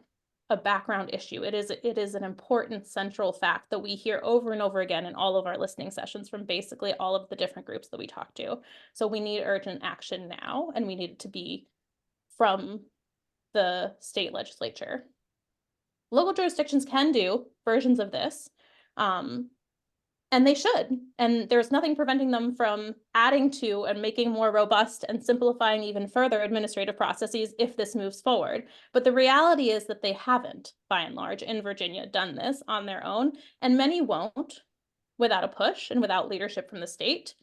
a background issue. It is an important central fact that we hear over and over again in all of our listening sessions from basically all of the different groups that we talk to. So we need urgent action now, and we need it to be from the state legislature. Local jurisdictions can do versions of this, and they should. And there's nothing preventing them from adding to and making more robust and simplifying even further administrative processes if this moves forward. But the reality is that they haven't, by and large, in Virginia done this on their own, and many won't without a push and without leadership from the state.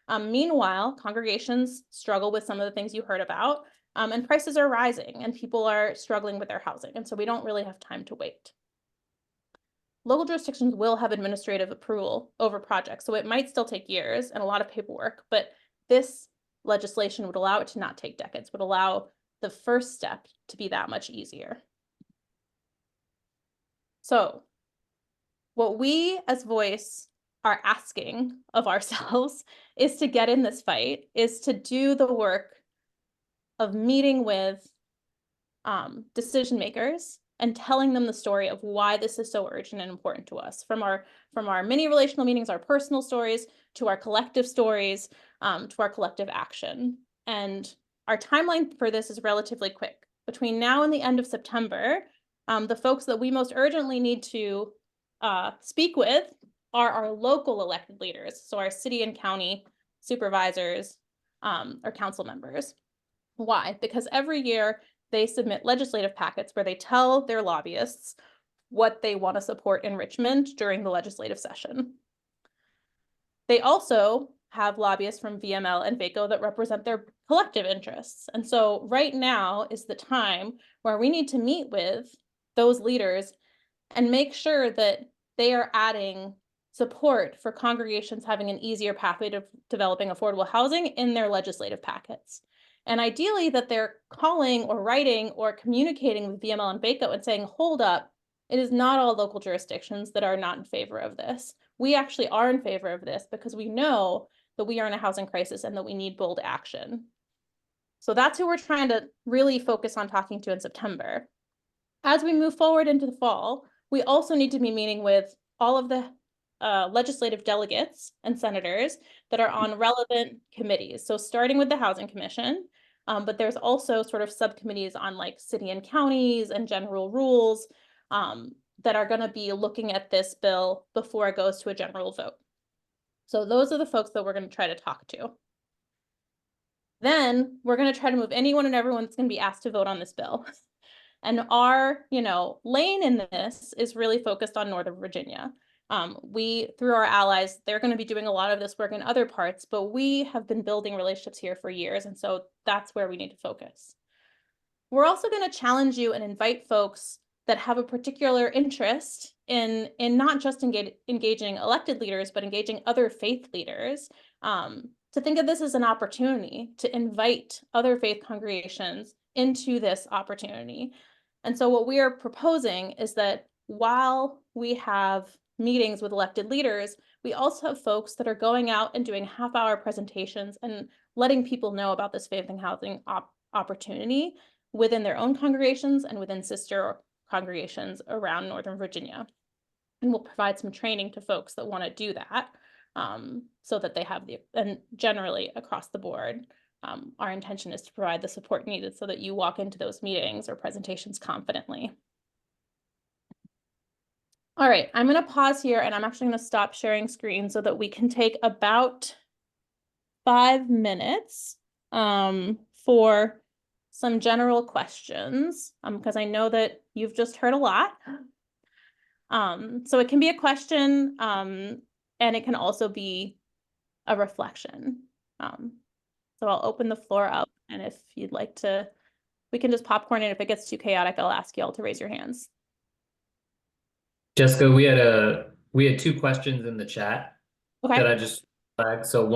Meanwhile, congregations struggle with some of the things you heard about, and prices are rising and people are struggling with their housing. And so we don't really have time to wait. Local jurisdictions will have administrative approval over projects, so it might still take years and a lot of paperwork, but this legislation would allow it to not take decades, would allow the first step to be that much easier. So what we as Voice are asking of ourselves is to get in this fight, is to do the work of meeting with decision makers and telling them the story of why this is so urgent and important to us, from our mini relational meetings, our personal stories, to our collective stories, to our collective action. And our timeline for this is relatively quick. Between now and the end of September, the folks that we most urgently need to speak with are our local elected leaders, so our city and county supervisors or council members. Why? Because every year they submit legislative packets where they tell their lobbyists what they want to support in Richmond during the legislative session. They also have lobbyists from VML and VACO that represent their collective interests. And so right now is the time where we need to meet with those leaders and make sure that they are adding support for congregations having an easier pathway to developing affordable housing in their legislative packets. And ideally that they're calling or writing or communicating with VML and VACO and saying, hold up, it is not all local jurisdictions that are not in favor of this. We actually are in favor of this because we know that we are in a housing crisis and that we need bold action. So that's who we're trying to really focus on talking to in September. As we move forward into the fall, we also need to be meeting with all of the legislative delegates and senators that are on relevant committees. So starting with the Housing Commission, but there's also sort of subcommittees on like city and counties and general rules that are going to be looking at this bill before it goes to a general vote. So those are the folks that we're going to try to talk to. Then we're going to try to move anyone and everyone that's going to be asked to vote on this bill. And our, lane in this is really focused on Northern Virginia. We, through our allies, they're going to be doing a lot of this work in other parts, but we have been building relationships here for years. And so that's where we need to focus. We're also going to challenge you and invite folks that have a particular interest in not just engaging elected leaders, but engaging other faith leaders, to think of this as an opportunity to invite other faith congregations into this opportunity. And so what we are proposing is that while we have meetings with elected leaders, we also have folks that are going out and doing half-hour presentations and letting people know about this faith and housing opportunity within their own congregations and within sister congregations around Northern Virginia. And we'll provide some training to folks that want to do that, so that they have and generally across the board, our intention is to provide the support needed so that you walk into those meetings or presentations confidently. All right, I'm going to pause here and I'm actually going to stop sharing screen so that we can take about 5 minutes for some general questions, because I know that you've just heard a lot. So it can be a question, and it can also be a reflection. So I'll open the floor up, and if you'd like to, we can just popcorn it. If it gets too chaotic, I'll ask you all to raise your hands. Jessica, we had 2 questions in the chat that I just flagged. So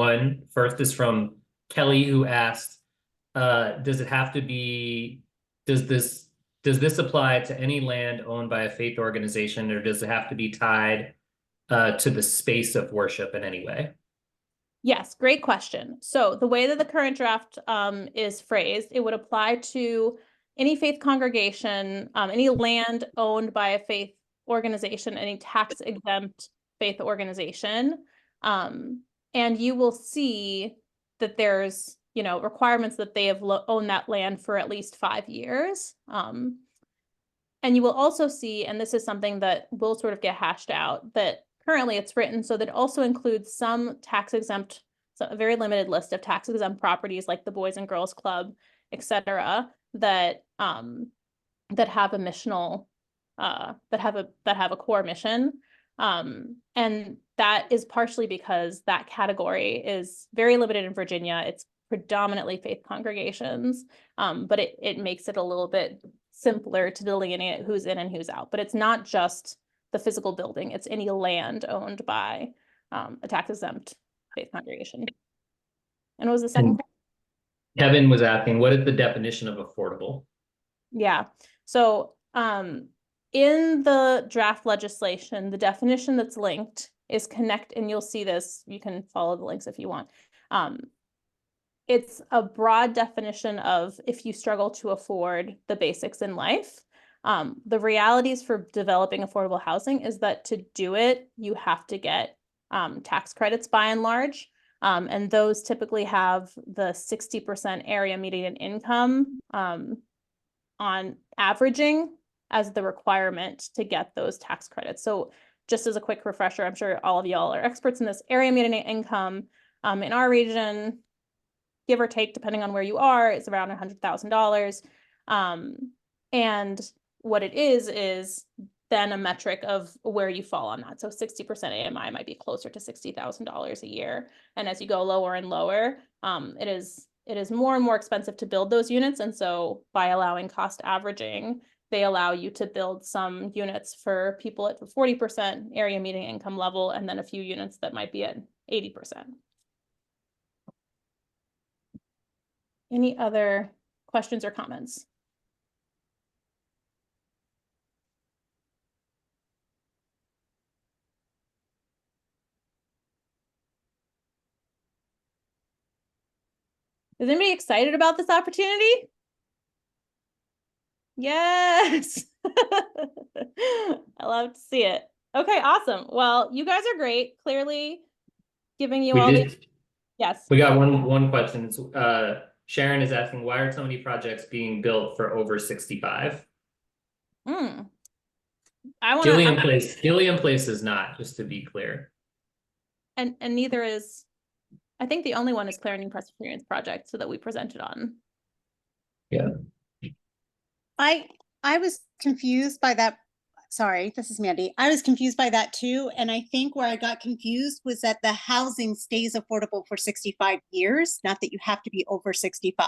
first is from Kelly, who asked, does this apply to any land owned by a faith organization, or does it have to be tied to the space of worship in any way? Yes, great question. So the way that the current draft is phrased, it would apply to any faith congregation, any land owned by a faith organization, any tax exempt faith organization. And you will see that there's, you know, requirements that they have owned that land for at least 5 years. And you will also see, and this is something that will sort of get hashed out, that currently it's written so that it also includes some tax exempt, so a very limited list of tax exempt properties like the Boys and Girls Club, et cetera, that that have a missional, that have a core mission. And that is partially because that category is very limited in Virginia. It's predominantly faith congregations, but it makes it a little bit simpler to delineate who's in and who's out. But it's not just the physical building, it's any land owned by a tax exempt faith congregation. And what was the second question? Kevin was asking, what is the definition of affordable? Yeah, so in the draft legislation, the definition that's linked is connect, and you'll see this, you can follow the links if you want. It's a broad definition of if you struggle to afford the basics in life. The realities for developing affordable housing is that to do it, you have to get tax credits by and large. And those typically have the 60% area median income on averaging as the requirement to get those tax credits. So just as a quick refresher, I'm sure all of y'all are experts in this, area median income in our region, give or take, depending on where you are, is around $100,000. And what it is then a metric of where you fall on that. So 60% AMI might be closer to $60,000 a year. And as you go lower and lower, it is more and more expensive to build those units. And so by allowing cost averaging, they allow you to build some units for people at the 40% area median income level, and then a few units that might be at 80%. Any other questions or comments? Is anybody excited about this opportunity? Yes. I love to see it. Okay, awesome. Well, you guys are great. Clearly giving you yes. We got one question. It's, Sharon is asking, why are so many projects being built for over 65? Gilliam Place is not, just to be clear. And neither is, I think the only one is Clarendon Presbyterian's project, so that we presented on. Yeah. I was confused by that. Sorry, this is Mandy. I was confused by that too. And I think where I got confused was that the housing stays affordable for 65 years, not that you have to be over 65.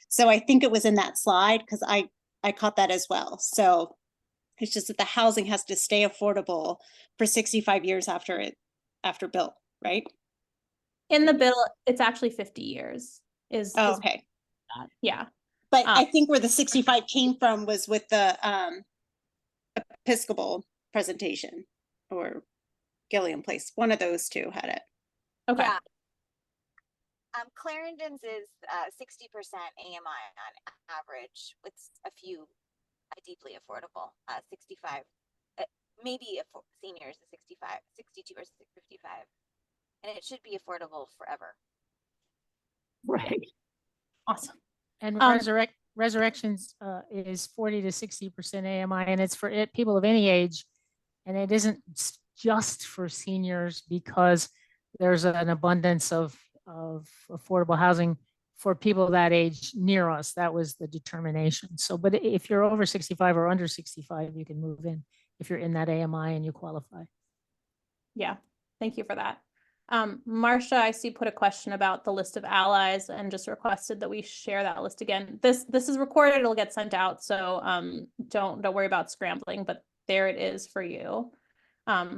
So I think it was in that slide because I caught that as well. So it's just that the housing has to stay affordable for 65 years after built, right? In the bill, it's actually 50 years. Oh, okay. Yeah. But I think where the 65 came from was with the Episcopal presentation or Gilliam Place. One of those two had it. Okay. Yeah. Clarendon's is 60% AMI on average, with a few deeply affordable, 65, maybe seniors is 65, 62 or 55. And it should be affordable forever. Right. Awesome. And Resurrections is 40 to 60% AMI, and it's for people of any age, and it isn't just for seniors because there's an abundance of affordable housing for people that age near us. That was the determination. So, but if you're over 65 or under 65, you can move in if you're in that AMI and you qualify. Yeah, thank you for that. Marcia, I see, put a question about the list of allies and just requested that we share that list again. This is recorded, it'll get sent out, so don't worry about scrambling, but there it is for you.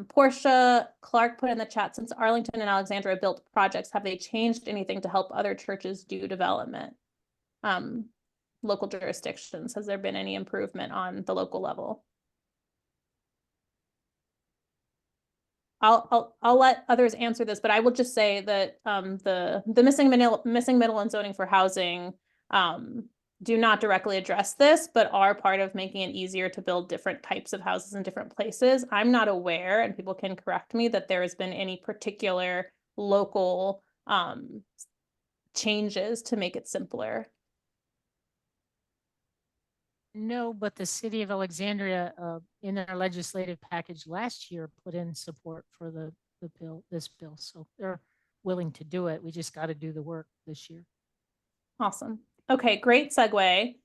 Portia Clark put in the chat, since Arlington and Alexandria built projects, have they changed anything to help other churches do development? Local jurisdictions, has there been any improvement on the local level? I'll let others answer this, but I will just say that the missing middle and zoning for housing do not directly address this, but are part of making it easier to build different types of houses in different places. I'm not aware, and people can correct me, that there has been any particular local changes to make it simpler. No, but the city of Alexandria, in their legislative package last year, put in support for this bill. So they're willing to do it. We just got to do the work this year. Awesome. Okay, great segue.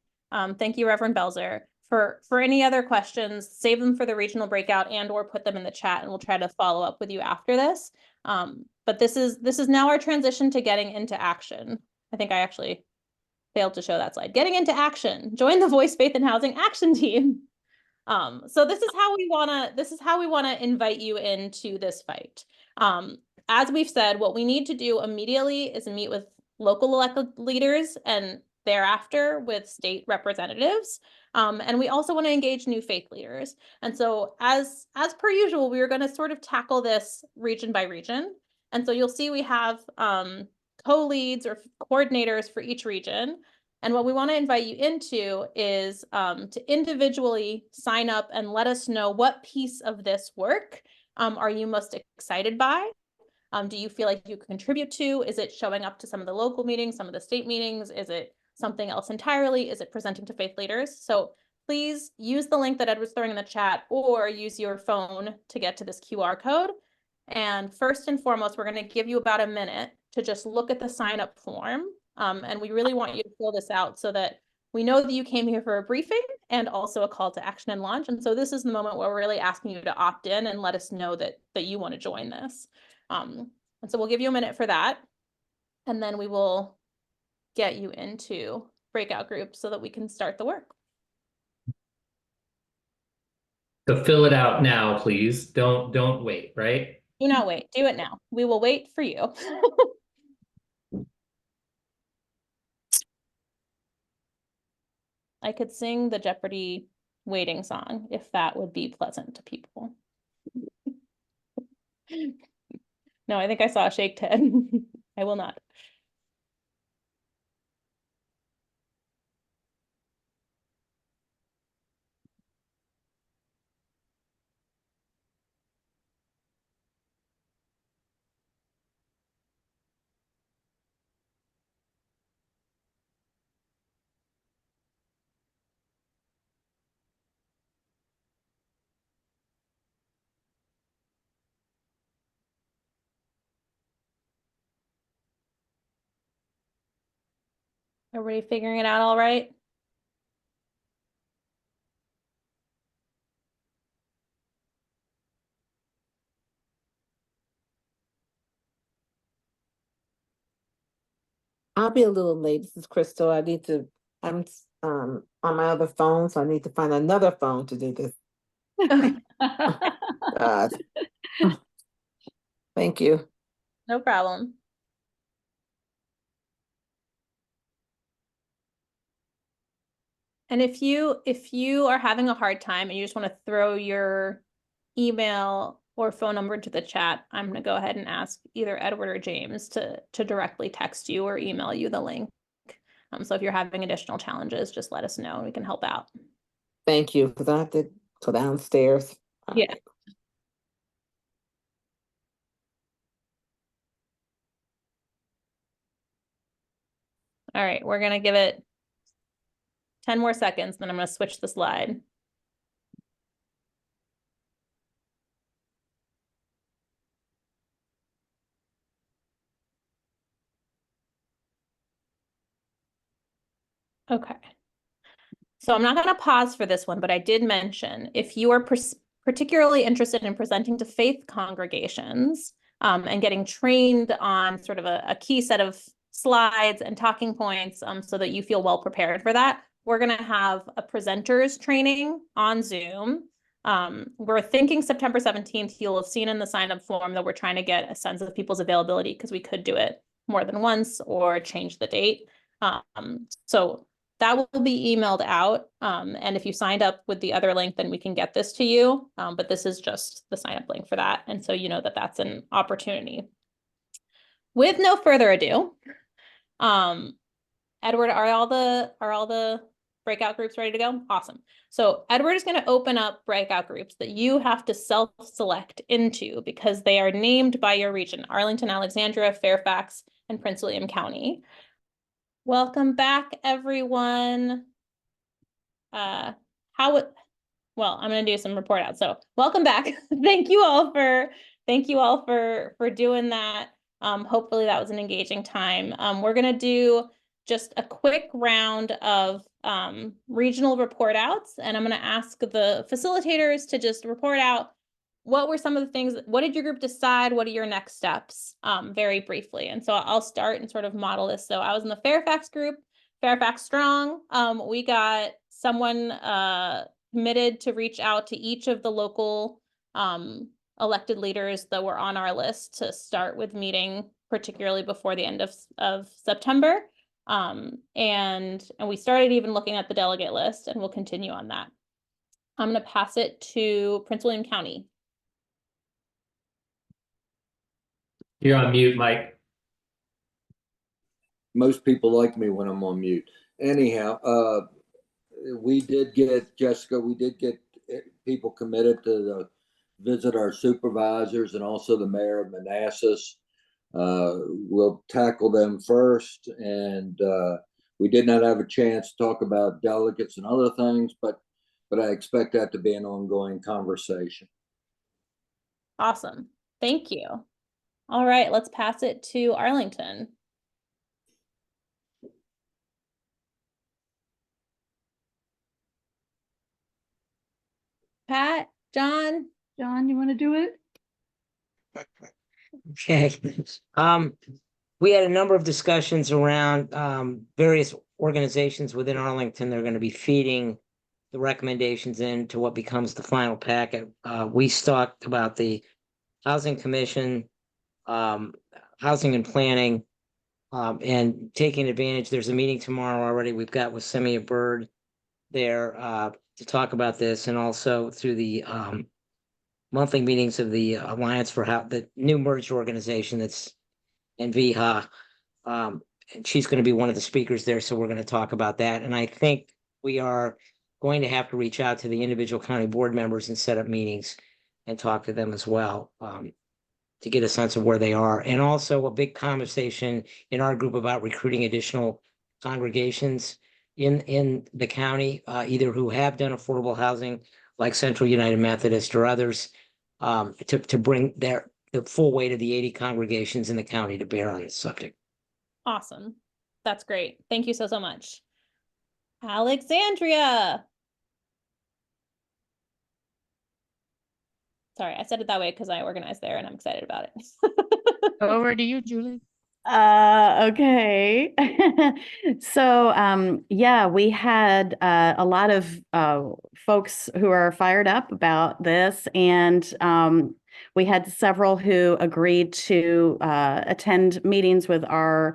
Thank you, Reverend Belzer. For any other questions, save them for the regional breakout and or put them in the chat, and we'll try to follow up with you after this. But this is now our transition to getting into action. I think I actually failed to show that slide. Getting into action. Join the Voice, Faith, and Housing Action Team. So this is how we wanna invite you into this fight. As we've said, what we need to do immediately is meet with local elected leaders and thereafter with state representatives. And we also want to engage new faith leaders. And so as per usual, we are going to sort of tackle this region by region. And so you'll see we have co-leads or coordinators for each region. And what we want to invite you into is to individually sign up and let us know what piece of this work are you most excited by? Do you feel like you contribute to? Is it showing up to some of the local meetings, some of the state meetings? Is it something else entirely? Is it presenting to faith leaders? So please use the link that Ed was throwing in the chat or use your phone to get to this QR code. And first and foremost, we're going to give you about a minute to just look at the sign up form. And we really want you to fill this out so that we know that you came here for a briefing and also a call to action and launch. And so this is the moment where we're really asking you to opt in and let us know that you want to join this. And so we'll give you a minute for that. And then we will get you into breakout groups so that we can start the work. So fill it out now, please. Don't wait, right? Do not wait. Do it now. We will wait for you. I could sing the Jeopardy waiting song if that would be pleasant to people. No, I think I saw a shake head. I will not. Everybody figuring it out all right? I'll be a little late. This is Crystal. I'm on my other phone, so I need to find another phone to do this. God. Thank you. No problem. And if you are having a hard time and you just want to throw your email or phone number into the chat, I'm going to go ahead and ask either Edward or James to directly text you or email you the link. So if you're having additional challenges, just let us know and we can help out. Thank you, because I have to go downstairs. Yeah. All right, we're going to give it 10 more seconds, then I'm going to switch the slide. Okay. So I'm not going to pause for this one, but I did mention if you are particularly interested in presenting to faith congregations and getting trained on sort of a key set of slides and talking points so that you feel well prepared for that, we're going to have a presenters training on Zoom. We're thinking September 17th. You'll have seen in the sign up form that we're trying to get a sense of people's availability because we could do it more than once or change the date. So that will be emailed out. And if you signed up with the other link, then we can get this to you. But this is just the sign up link for that. And so you know that that's an opportunity. With no further ado, Edward, are all the breakout groups ready to go? Awesome. So Edward is going to open up breakout groups that you have to self-select into because they are named by your region: Arlington, Alexandria, Fairfax, and Prince William County. Welcome back, everyone. Well, I'm going to do some report out. So welcome back. Thank you all for doing that. Hopefully that was an engaging time. We're going to do just a quick round of regional report outs, and I'm going to ask the facilitators to just report out what were some of the things, what did your group decide? What are your next steps? Very briefly. And so I'll start and sort of model this. So I was in the Fairfax group, Fairfax Strong. We got someone committed to reach out to each of the local elected leaders that were on our list to start with meeting, particularly before the end of September. And we started even looking at the delegate list, and we'll continue on that. I'm going to pass it to Prince William County. You're on mute, Mike. Most people like me when I'm on mute. Anyhow, we did get, Jessica, we did get people committed to visit our supervisors and also the mayor of Manassas. We'll tackle them first. And we did not have a chance to talk about delegates and other things, but I expect that to be an ongoing conversation. Awesome. Thank you. All right, let's pass it to Arlington. Pat, John, you want to do it? Okay. We had a number of discussions around various organizations within Arlington. They're going to be feeding the recommendations into what becomes the final packet. We talked about the Housing Commission, Housing and Planning, and taking advantage. There's a meeting tomorrow already. We've got with Semia Bird there to talk about this, and also through the monthly meetings of the Alliance for the new merged organization that's in VHA. And she's going to be one of the speakers there, so we're going to talk about that. And I think we are going to have to reach out to the individual county board members and set up meetings and talk to them as well, to get a sense of where they are. And also a big conversation in our group about recruiting additional congregations in the county, either who have done affordable housing like Central United Methodist or others, to bring the full weight of the 80 congregations in the county to bear on this subject. Awesome. That's great. Thank you so much. Alexandria. Sorry, I said it that way because I organized there and I'm excited about it. Over to you, Julie. Okay. So, yeah, we had a lot of folks who are fired up about this, and we had several who agreed to attend meetings with our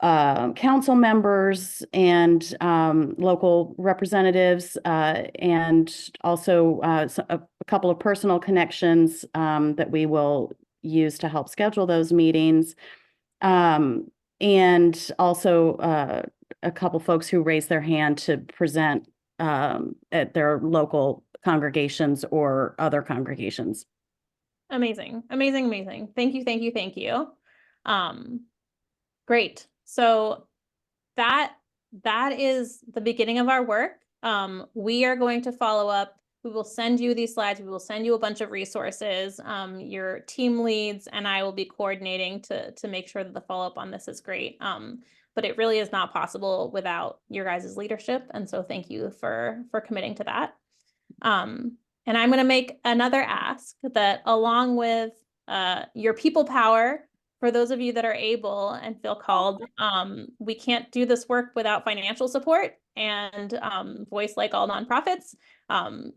council members and local representatives, and also a couple of personal connections that we will use to help schedule those meetings. And also a couple folks who raised their hand to present at their local congregations or other congregations. Amazing, amazing, amazing. Thank you, thank you, thank you. Great. So that is the beginning of our work. We are going to follow up. We will send you these slides. We will send you a bunch of resources. Your team leads and I will be coordinating to make sure that the follow-up on this is great. But it really is not possible without your guys' leadership. And so thank you for committing to that. And I'm going to make another ask that along with your people power, for those of you that are able and feel called, we can't do this work without financial support. And Voice, like all nonprofits,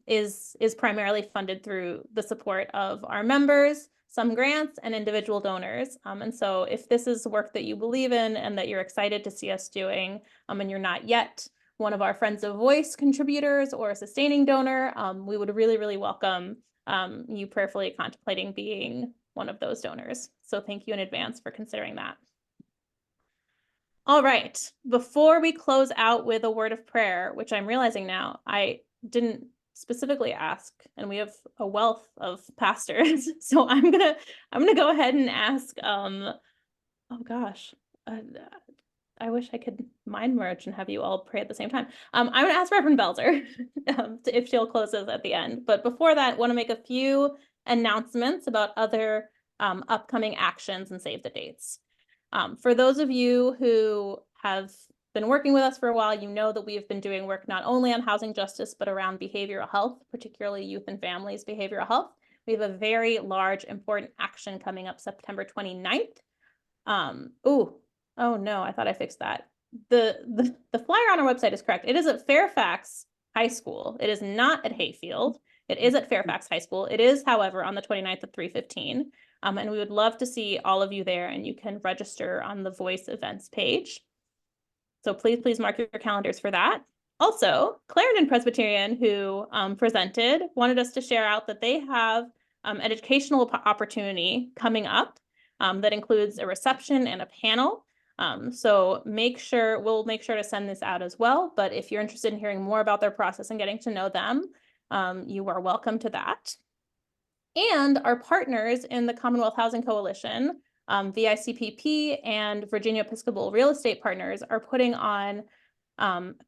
is primarily funded through the support of our members, some grants, and individual donors. And so if this is work that you believe in and that you're excited to see us doing, and you're not yet one of our Friends of Voice contributors or a sustaining donor, we would really, really welcome you prayerfully contemplating being one of those donors. So thank you in advance for considering that. All right, before we close out with a word of prayer, which I'm realizing now, I didn't specifically ask, and we have a wealth of pastors. So I'm gonna go ahead and ask, oh gosh, I wish I could mind merge and have you all pray at the same time. I'm gonna ask Reverend Belzer if she'll close us at the end. But before that, want to make a few announcements about other upcoming actions and save the dates. For those of you who have been working with us for a while, you know that we have been doing work not only on housing justice, but around behavioral health, particularly youth and families behavioral health. We have a very large, important action coming up September 29th. Oh no, I thought I fixed that. The flyer on our website is correct. It is at Fairfax High School. It is not at Hayfield. It is at Fairfax High School. It is, however, on the 29th at 3:15. And we would love to see all of you there, and you can register on the Voice events page. So please mark your calendars for that. Also, Clarendon Presbyterian, who presented, wanted us to share out that they have an educational opportunity coming up that includes a reception and a panel. So we'll make sure to send this out as well. But if you're interested in hearing more about their process and getting to know them, you are welcome to that. And our partners in the Commonwealth Housing Coalition, VICPP and Virginia Episcopal Real Estate Partners, are putting on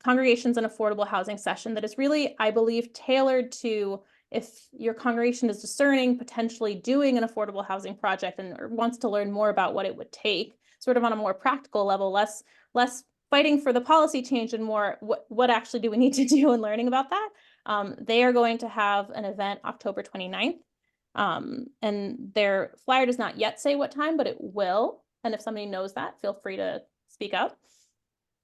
congregations and affordable housing session that is really, I believe, tailored to if your congregation is discerning, potentially doing an affordable housing project and wants to learn more about what it would take, sort of on a more practical level, less fighting for the policy change and more what actually do we need to do and learning about that. They are going to have an event October 29th. And their flyer does not yet say what time, but it will. And if somebody knows that, feel free to speak up.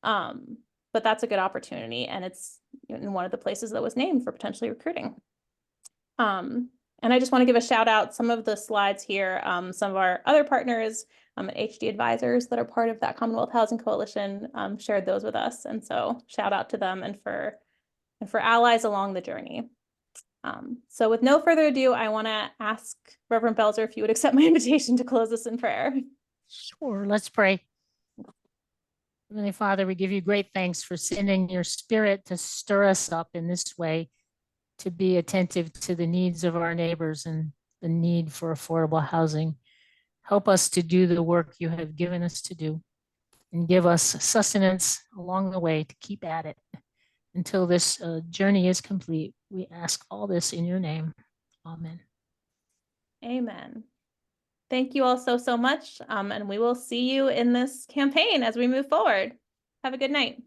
But that's a good opportunity, and it's in one of the places that was named for potentially recruiting. And I just want to give a shout out, some of the slides here, some of our other partners at HD Advisors that are part of that Commonwealth Housing Coalition shared those with us. And so shout out to them and for allies along the journey. So with no further ado, I want to ask Reverend Belzer if you would accept my invitation to close us in prayer. Sure, let's pray. Heavenly Father, we give you great thanks for sending your Spirit to stir us up in this way, to be attentive to the needs of our neighbors and the need for affordable housing. Help us to do the work you have given us to do, and give us sustenance along the way to keep at it until this journey is complete. We ask all this in your name. Amen. Amen. Thank you all so much. And we will see you in this campaign as we move forward. Have a good night.